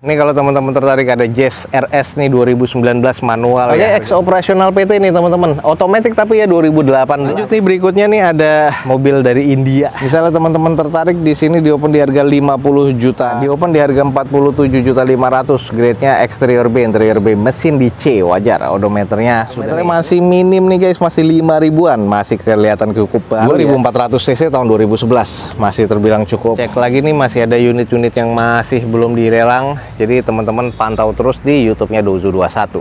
Ini kalau teman-teman tertarik ada Jazz RS nih 2019 manual ya. Ex operasional PT nih teman-teman. Otomatis tapi ya 2008. Lanjut nih berikutnya nih ada mobil dari India. Misalnya teman-teman tertarik di sini di open di harga 50 juta. Di open di harga 47.500.000. Grade-nya eksterior B, interior B, mesin di C, wajar. Odometernya sudah masih minim nih guys, masih 5 ribuan. Masih kelihatan cukup baru. 2400 cc tahun 2011. Masih terbilang cukup. Cek lagi nih masih ada unit-unit yang masih belum dilelang. Jadi teman-teman pantau terus di YouTube-nya Dozo21.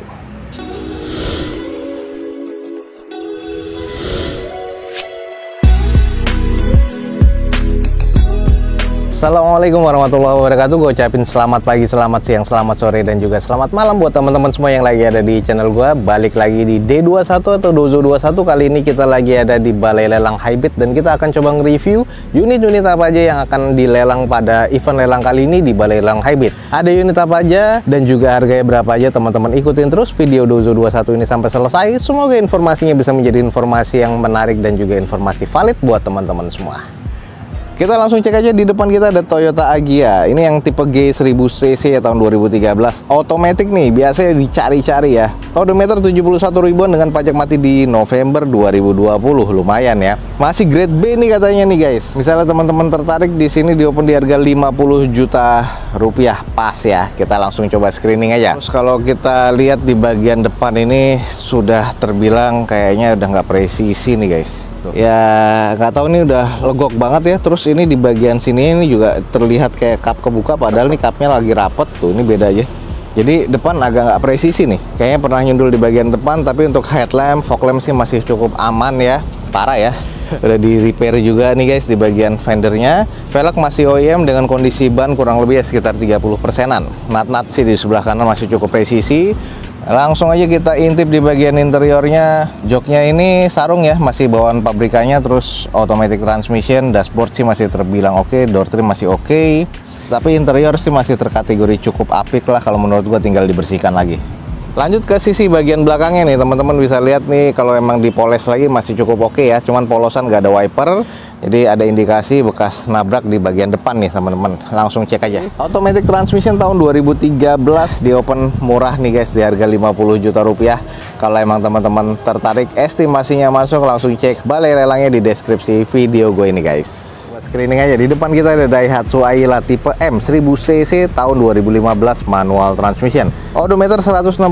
Assalamualaikum warahmatullahi wabarakatuh. Gue ucapin selamat pagi, selamat siang, selamat sore, dan juga selamat malam buat teman-teman semua yang lagi ada di channel gue. Balik lagi di D21 atau Dozo21. Kali ini kita lagi ada di Balai Lelang Hybrid dan kita akan coba nge-review unit-unit apa aja yang akan dilelang pada event lelang kali ini di Balai Lelang Hybrid. Ada unit apa aja dan juga harganya berapa aja. Teman-teman ikutin terus video Dozo21 ini sampai selesai. Semoga informasinya bisa menjadi informasi yang menarik dan juga informasi valid buat teman-teman semua. Kita langsung cek aja. Di depan kita ada Toyota Agya. Ini yang tipe G 1000cc ya, tahun 2013. Otomatis nih, biasanya dicari-cari ya. Odometer 71 ribuan dengan pajak mati di November 2020. Lumayan ya. Masih grade B nih katanya nih guys. Misalnya teman-teman tertarik di sini di open di harga 50 juta rupiah pas ya. Kita langsung coba screening aja. Terus kalau kita lihat di bagian depan ini sudah terbilang kayaknya udah nggak presisi nih guys. Ya nggak tahu nih, udah legok banget ya. Terus ini di bagian sini ini juga terlihat kayak kap kebuka, padahal nih kapnya lagi rapet tuh. Ini beda aja. Jadi depan agak nggak presisi nih. Kayaknya pernah nyundul di bagian depan, tapi untuk headlamp, fog lamp sih masih cukup aman ya. Parah ya. Udah di repair juga nih guys di bagian fendernya. Velg masih OEM dengan kondisi ban kurang lebih ya sekitar 30%-an. Nat-nat sih di sebelah kanan masih cukup presisi. Langsung aja kita intip di bagian interiornya. Joknya ini sarung ya, masih bawaan pabrikannya. Terus automatic transmission, dashboard sih masih terbilang oke, door trim masih oke. Tapi interior sih masih terkategori cukup apik lah kalau menurut gua, tinggal dibersihkan lagi. Lanjut ke sisi bagian belakangnya nih, teman-teman bisa lihat nih kalau emang dipoles lagi masih cukup oke ya. Cuman polosan nggak ada wiper. Jadi ada indikasi bekas nabrak di bagian depan nih teman-teman. Langsung cek aja. Automatic transmission tahun 2013 di open murah nih guys di harga 50 juta rupiah. Kalau emang teman-teman tertarik estimasinya masuk, langsung cek balai lelangnya di deskripsi video gue ini guys. Screening aja. Di depan kita ada Daihatsu Ayla tipe M 1000cc tahun 2015 manual transmission. Odometer 169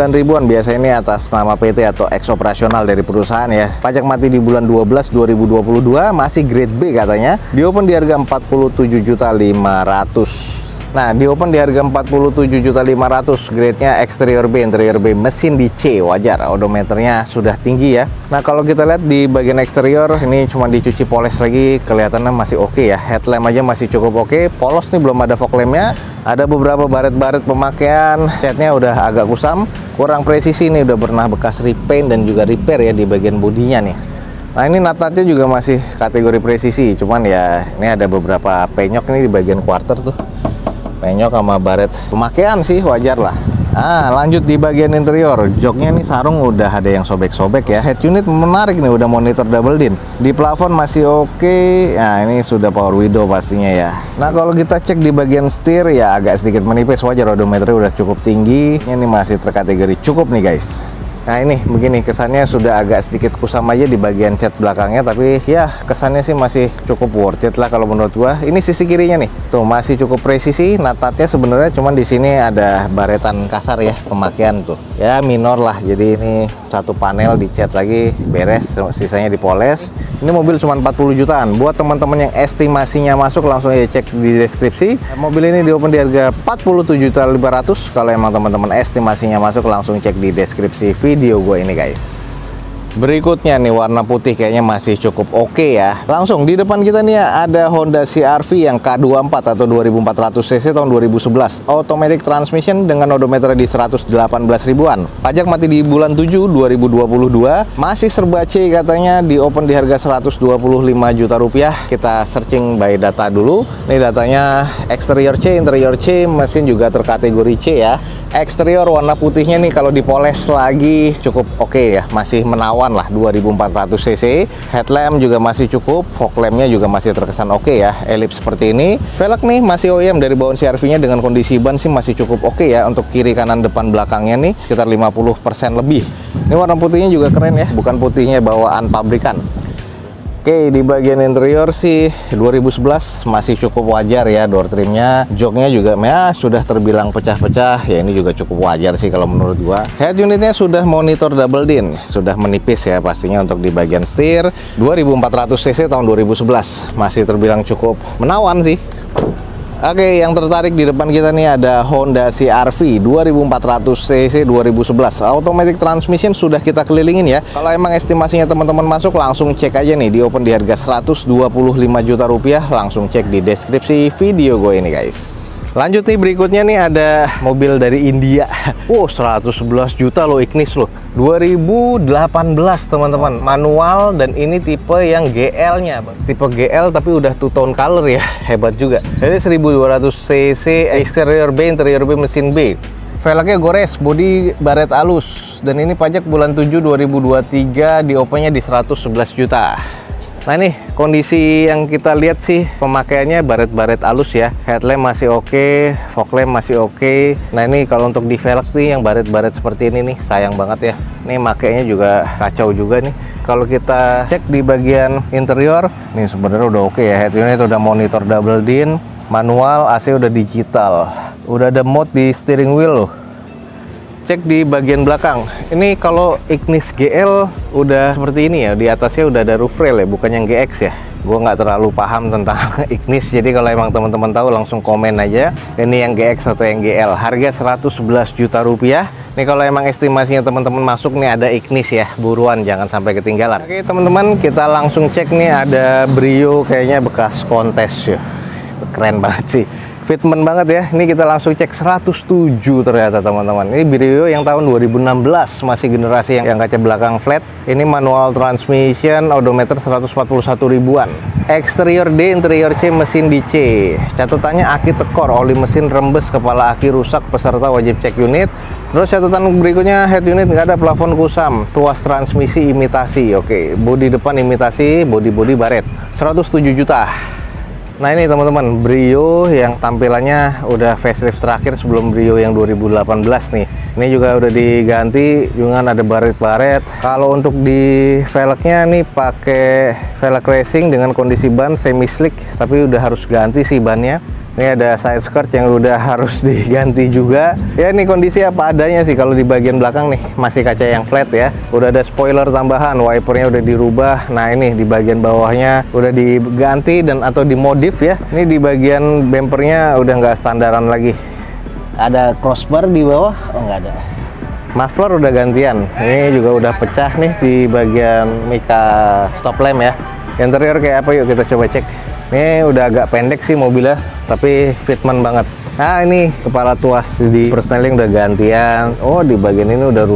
ribuan. Biasanya ini atas nama PT atau ex operasional dari perusahaan ya. Pajak mati di bulan 12 2022, masih grade B katanya. Di open di harga 47.500.000. Nah, di open di harga 47.500.000, grade-nya eksterior B, interior B, mesin di C, wajar. Odometernya sudah tinggi ya. Nah, kalau kita lihat di bagian eksterior ini cuma dicuci poles lagi, kelihatannya masih oke ya. Headlamp aja masih cukup oke. Polos nih, belum ada fog lamp-nya. Ada beberapa baret-baret pemakaian, catnya udah agak kusam, kurang presisi nih, udah pernah bekas repaint dan juga repair ya di bagian bodinya nih. Nah, ini nat-natnya juga masih kategori presisi, cuman ya ini ada beberapa penyok nih di bagian quarter tuh. Penyok sama baret pemakaian sih wajar lah. Nah, lanjut di bagian interior. Joknya nih sarung udah ada yang sobek-sobek ya. Head unit menarik nih, udah monitor double din. Di plafon masih oke. Nah, ini sudah power window pastinya ya. Nah, kalau kita cek di bagian setir ya agak sedikit menipis, wajar. Odometernya udah cukup tinggi. Ini masih terkategori cukup nih guys. Nah, ini begini kesannya sudah agak sedikit kusam aja di bagian cat belakangnya, tapi ya kesannya sih masih cukup worth it lah kalau menurut gua. Ini sisi kirinya nih, tuh masih cukup presisi. Natatnya sebenarnya cuman di sini ada baretan kasar ya pemakaian tuh. Ya minor lah. Jadi ini satu panel dicat lagi beres, sisanya dipoles. Ini mobil cuma 40 jutaan. Buat teman-teman yang estimasinya masuk, langsung aja cek di deskripsi. Mobil ini di open di harga 47.500.000. Kalau emang teman-teman estimasinya masuk, langsung cek di deskripsi video gue ini guys. Berikutnya nih warna putih kayaknya masih cukup oke ya. Langsung di depan kita nih ada Honda CR-V yang K24 atau 2400 cc tahun 2011. Automatic transmission dengan odometer di 118 ribuan. Pajak mati di bulan 7 2022. Masih serba C katanya, di open di harga 125 juta rupiah. Kita searching by data dulu. Ini datanya eksterior C, interior C, mesin juga terkategori C ya. Eksterior warna putihnya nih kalau dipoles lagi cukup oke ya, masih menawan menawan lah, 2400 cc. Headlamp juga masih cukup, fog lampnya juga masih terkesan oke ya, elip seperti ini. Velg nih masih OEM dari bawaan CR-V nya, dengan kondisi ban sih masih cukup oke ya. Untuk kiri kanan depan belakangnya nih sekitar 50% lebih. Ini warna putihnya juga keren ya, bukan putihnya bawaan pabrikan. Oke, di bagian interior sih 2011 masih cukup wajar ya, door trimnya, joknya juga ya sudah terbilang pecah-pecah ya, ini juga cukup wajar sih kalau menurut gua. Head unitnya sudah monitor double din, sudah menipis ya pastinya. Untuk di bagian setir 2400 cc tahun 2011 masih terbilang cukup menawan sih. Oke, yang tertarik di depan kita nih ada Honda CR-V 2400 cc 2011. Automatic transmission sudah kita kelilingin ya. Kalau emang estimasinya teman-teman masuk, langsung cek aja nih, di open di harga 125 juta rupiah. Langsung cek di deskripsi video gue ini guys. Lanjut nih, berikutnya nih ada mobil dari India. 111 juta loh, Ignis loh. 2018 teman-teman, manual, dan ini tipe yang GL-nya. Tipe GL tapi udah two tone color ya, hebat juga. Jadi 1200 cc, exterior B, interior B, mesin B. Velgnya gores, bodi baret halus, dan ini pajak bulan 7 2023, di OP-nya di 111 juta. Nah ini kondisi yang kita lihat sih, pemakaiannya baret-baret halus ya. Headlamp masih oke, fog lamp masih oke. Nah ini kalau untuk di velg nih yang baret-baret seperti ini nih, sayang banget ya. Ini makainya juga kacau juga nih. Kalau kita cek di bagian interior, nih sebenarnya udah oke ya. Head unit udah monitor double din, manual, AC udah digital, udah ada mode di steering wheel loh. Cek di bagian belakang, ini kalau Ignis GL udah seperti ini ya, di atasnya udah ada roof rail ya, bukan yang GX ya. Gue nggak terlalu paham tentang Ignis, jadi kalau emang teman-teman tahu langsung komen aja ini yang GX atau yang GL. Harga 111 juta rupiah. Ini kalau emang estimasinya teman-teman masuk nih ada Ignis ya, buruan jangan sampai ketinggalan. Oke teman-teman, kita langsung cek nih, ada Brio kayaknya bekas kontes ya, keren banget sih. Fitment banget ya. Ini kita langsung cek 107 ternyata teman-teman. Ini Brio yang tahun 2016, masih generasi yang kaca belakang flat. Ini manual transmission, odometer 141 ribuan. Eksterior D, interior C, mesin di C. Catatannya aki tekor, oli mesin rembes, kepala aki rusak, peserta wajib cek unit. Terus catatan berikutnya, head unit nggak ada, plafon kusam, tuas transmisi imitasi. Oke, bodi depan imitasi, bodi baret. 107 juta. Nah ini teman-teman, Brio yang tampilannya udah facelift terakhir sebelum Brio yang 2018 nih. Ini juga udah diganti dengan ada baret-baret. Kalau untuk di velgnya nih pakai velg racing dengan kondisi ban semi slick, tapi udah harus ganti sih bannya. Ini ada side skirt yang udah harus diganti juga. Ya ini kondisi apa adanya sih. Kalau di bagian belakang nih masih kaca yang flat ya. Udah ada spoiler tambahan, wipernya udah dirubah. Nah ini di bagian bawahnya udah diganti dan atau dimodif ya. Ini di bagian bumpernya udah nggak standaran lagi. Ada crossbar di bawah? Oh nggak ada. Muffler udah gantian. Ini juga udah pecah nih di bagian mica stop lamp ya. Interior kayak apa, yuk kita coba cek. Ini udah agak pendek sih mobilnya, tapi fitment banget. Nah ini kepala tuas di persneling udah gantian. Oh di bagian ini udah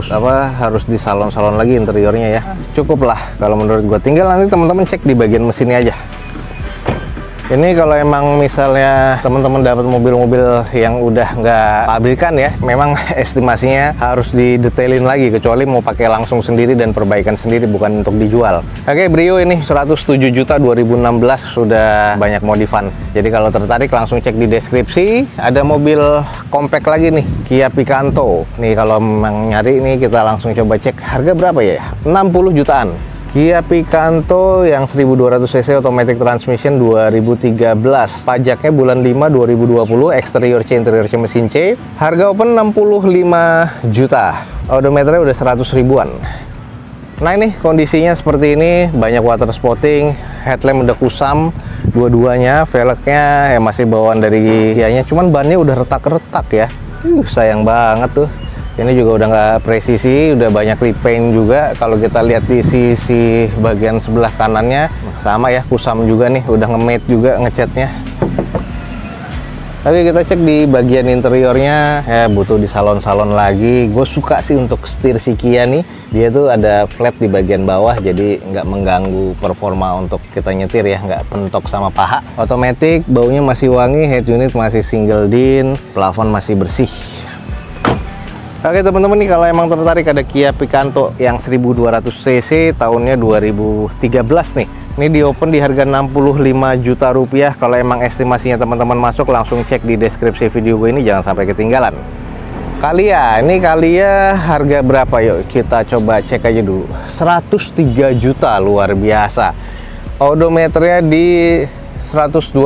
harus di salon-salon lagi interiornya ya. Cukup lah kalau menurut gua. Tinggal nanti teman-teman cek di bagian mesinnya aja. Ini kalau emang misalnya teman-teman dapat mobil-mobil yang udah nggak pabrikan ya, memang estimasinya harus didetailin lagi, kecuali mau pakai langsung sendiri dan perbaikan sendiri, bukan untuk dijual. Oke, Brio ini 107 juta 2016, sudah banyak modifan. Jadi kalau tertarik langsung cek di deskripsi. Ada mobil compact lagi nih, Kia Picanto. Nih kalau memang nyari nih kita langsung coba cek harga berapa ya? 60 jutaan. Kia Picanto yang 1200 cc automatic transmission 2013. Pajaknya bulan 5 2020, eksterior C, interior C, mesin C. Harga open 65 juta. Odometernya udah 100 ribuan. Nah ini kondisinya seperti ini, banyak water spotting, headlamp udah kusam dua-duanya, velgnya ya masih bawaan dari Kia-nya, cuman bannya udah retak-retak ya. Sayang banget tuh. Ini juga udah nggak presisi, udah banyak repaint juga. Kalau kita lihat di sisi bagian sebelah kanannya, sama ya, kusam juga nih, udah nge-matte juga ngecatnya. Oke, kita cek di bagian interiornya, ya butuh di salon-salon lagi. Gue suka sih untuk setir si Kia nih, dia tuh ada flat di bagian bawah, jadi nggak mengganggu performa untuk kita nyetir ya, nggak pentok sama paha. Otomatis, baunya masih wangi, head unit masih single din, plafon masih bersih. Oke teman-teman nih, kalau emang tertarik ada Kia Picanto yang 1200 cc tahunnya 2013 nih. Ini di open di harga 65 juta rupiah. Kalau emang estimasinya teman-teman masuk, langsung cek di deskripsi video gue ini, jangan sampai ketinggalan. Calya, ini Calya harga berapa? Yuk kita coba cek aja dulu. 103 juta, luar biasa. Odometernya di 128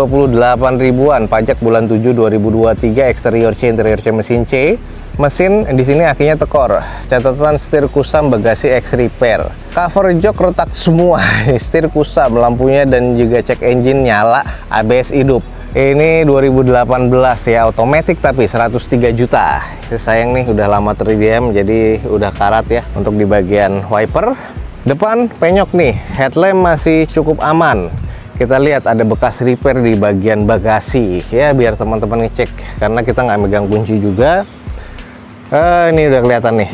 ribuan, pajak bulan 7 2023, eksterior C, interior C, mesin C. Mesin di sini akhirnya tekor, catatan setir kusam, bagasi X repair, cover jok retak semua, setir kusam, lampunya dan juga cek engine nyala, ABS hidup. Ini 2018 ya, otomatis tapi 103 juta. Sayang nih udah lama terdiam, jadi udah karat ya. Untuk di bagian wiper depan penyok nih, headlamp masih cukup aman. Kita lihat ada bekas repair di bagian bagasi ya, biar teman-teman ngecek karena kita nggak megang kunci juga. Ini udah kelihatan nih,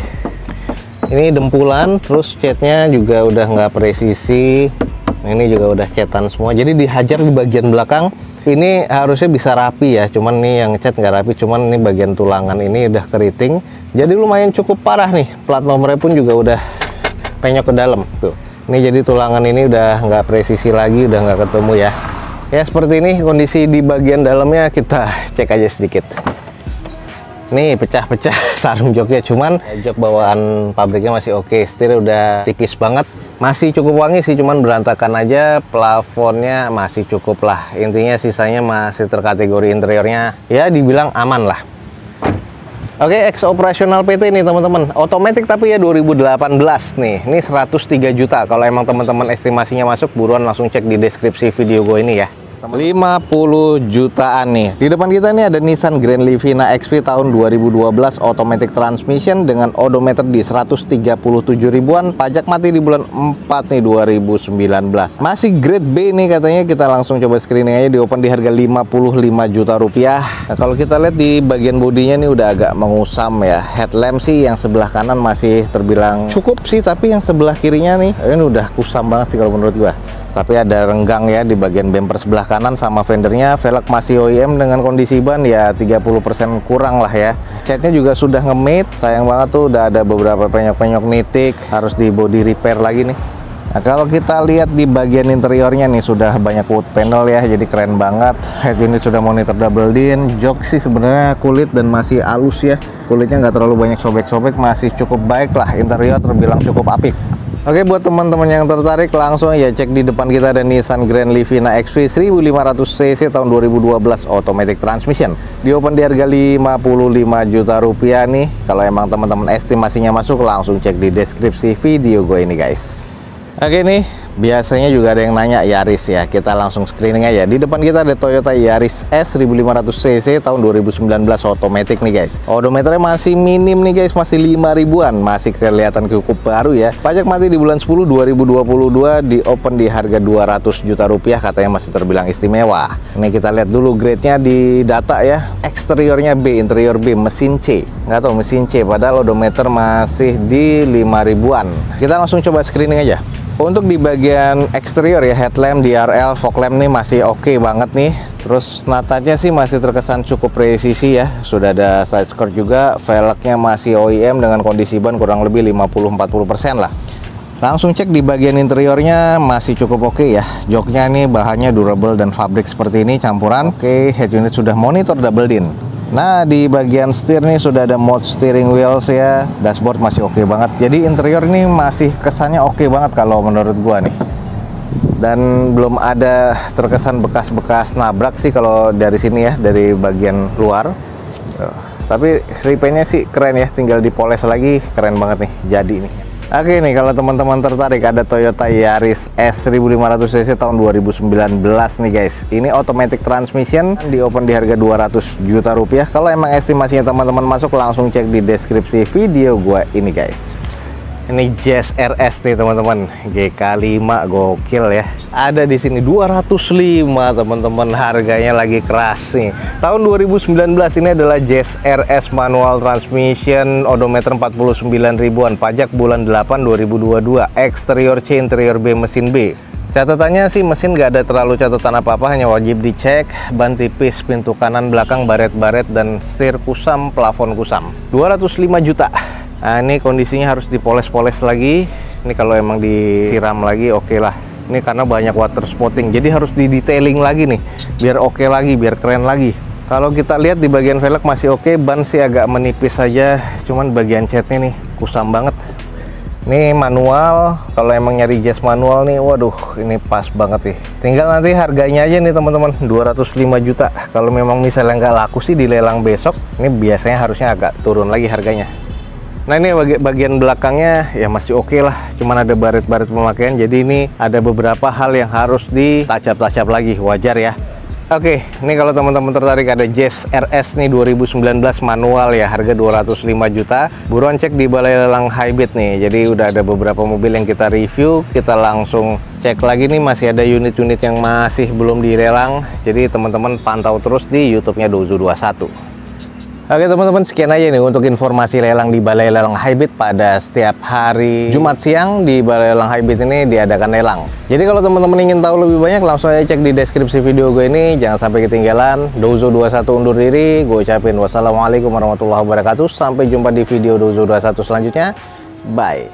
ini dempulan, terus catnya juga udah nggak presisi. Ini juga udah cetan semua, jadi dihajar di bagian belakang. Ini harusnya bisa rapi ya, cuman nih yang cat nggak rapi, cuman ini bagian tulangan ini udah keriting, jadi lumayan cukup parah nih. Plat nomornya pun juga udah penyok ke dalam tuh. Ini jadi tulangan ini udah nggak presisi lagi, udah nggak ketemu ya. Ya seperti ini kondisi di bagian dalamnya, kita cek aja sedikit. Nih pecah-pecah sarung joknya, cuman jok bawaan pabriknya masih oke. Setir udah tipis banget, masih cukup wangi sih, cuman berantakan aja. Plafonnya masih cukup lah, intinya sisanya masih terkategori interiornya ya dibilang aman lah. Oke, ex operasional PT nih teman-teman, otomatis tapi ya 2018 nih. Ini 103 juta. Kalau emang teman-teman estimasinya masuk, buruan langsung cek di deskripsi video gue ini ya. 50 jutaan nih. Di depan kita nih ada Nissan Grand Livina XV tahun 2012, automatic transmission dengan odometer di 137 ribuan, pajak mati di bulan 4 nih 2019. Masih grade B nih katanya, kita langsung coba screening aja. Di open di harga 55 juta rupiah. Nah, kalau kita lihat di bagian bodinya nih udah agak mengusam ya. Headlamp sih yang sebelah kanan masih terbilang cukup sih, tapi yang sebelah kirinya nih ini udah kusam banget sih kalau menurut gua. Tapi ada renggang ya di bagian bumper sebelah kanan sama fendernya. Velg masih OEM dengan kondisi ban ya 30% kurang lah ya. Catnya juga sudah nge-mate, sayang banget tuh udah ada beberapa penyok-penyok nitik, harus di body repair lagi nih. Nah kalau kita lihat di bagian interiornya nih sudah banyak wood panel ya, jadi keren banget. Head unit sudah monitor double din. Jok sih sebenarnya kulit dan masih halus ya, kulitnya nggak terlalu banyak sobek-sobek, masih cukup baik lah. Interior terbilang cukup apik. Oke, buat teman-teman yang tertarik langsung ya cek di depan kita ada Nissan Grand Livina XV 1500 cc tahun 2012, automatic transmission. Di open di harga 55 juta rupiah nih. Kalau emang teman-teman estimasinya masuk, langsung cek di deskripsi video gue ini guys. Oke nih, biasanya juga ada yang nanya Yaris ya, kita langsung screening aja. Di depan kita ada Toyota Yaris S 1500 cc tahun 2019, automatic nih guys. Odometernya masih minim nih guys, masih 5 ribuan, masih kelihatan cukup baru ya. Pajak mati di bulan 10 2022, di open di harga 200 juta rupiah, katanya masih terbilang istimewa. Ini kita lihat dulu grade-nya di data ya. Eksteriornya B, interior B, mesin C. Nggak tahu mesin C, padahal odometer masih di 5 ribuan. Kita langsung coba screening aja. Untuk di bagian eksterior ya, headlamp, DRL, fog lamp nih masih oke banget nih. Terus natanya sih masih terkesan cukup presisi ya. Sudah ada side skirt juga, velgnya masih OEM dengan kondisi ban kurang lebih 50-40% lah. Langsung cek di bagian interiornya masih cukup oke ya. Joknya nih bahannya durable dan fabrik seperti ini campuran. Oke, head unit sudah monitor double din. Nah di bagian setir nih sudah ada mode steering wheels ya, dashboard masih oke banget. Jadi interior ini masih kesannya oke banget kalau menurut gua nih. Dan belum ada terkesan bekas-bekas nabrak sih kalau dari sini ya, dari bagian luar. Tapi repaintnya sih keren ya, tinggal dipoles lagi, keren banget nih jadi nih. Oke nih, kalau teman-teman tertarik ada Toyota Yaris S 1500 cc tahun 2019 nih guys. Ini automatic transmission, di open di harga 200 juta rupiah. Kalau emang estimasinya teman-teman masuk, langsung cek di deskripsi video gua ini guys. Ini Jazz RS nih teman-teman, GK5 gokil ya. Ada di sini 205 teman-teman, harganya lagi keras nih. Tahun 2019 ini adalah Jazz RS manual transmission, odometer 49 ribuan, pajak bulan 8 2022, eksterior C, interior B, mesin B. Catatannya sih mesin nggak ada terlalu catatan apa-apa, hanya wajib dicek ban tipis, pintu kanan belakang baret-baret, dan setir kusam, plafon kusam. 205 juta. Nah ini kondisinya harus dipoles-poles lagi. Ini kalau emang disiram lagi oke lah. Ini karena banyak water spotting, jadi harus didetailing lagi nih, biar oke lagi, biar keren lagi. Kalau kita lihat di bagian velg masih oke, ban sih agak menipis saja, cuman bagian catnya nih kusam banget. Ini manual, kalau emang nyari jazz manual nih, waduh ini pas banget nih. Tinggal nanti harganya aja nih teman-teman, 205 juta. Kalau memang misalnya nggak laku sih di lelang besok, ini biasanya harusnya agak turun lagi harganya. Nah ini bagian belakangnya ya masih oke lah, cuman ada baret-baret pemakaian, jadi ini ada beberapa hal yang harus ditacap-tacap lagi, wajar ya. Oke, ini kalau teman-teman tertarik ada Jazz RS nih 2019 manual ya, harga 205 juta. Buruan cek di Balai Lelang Highbid nih. Jadi udah ada beberapa mobil yang kita review, kita langsung cek lagi nih, masih ada unit-unit yang masih belum dilelang. Jadi teman-teman pantau terus di YouTube-nya Dozo21. Oke teman-teman, sekian aja nih untuk informasi lelang di Balai Lelang Highbid pada setiap hari Jumat siang. Di Balai Lelang Highbid ini diadakan lelang. Jadi kalau teman-teman ingin tahu lebih banyak, langsung aja cek di deskripsi video gue ini. Jangan sampai ketinggalan. Dozo21 undur diri. Gue ucapin wassalamualaikum warahmatullahi wabarakatuh. Sampai jumpa di video Dozo21 selanjutnya. Bye.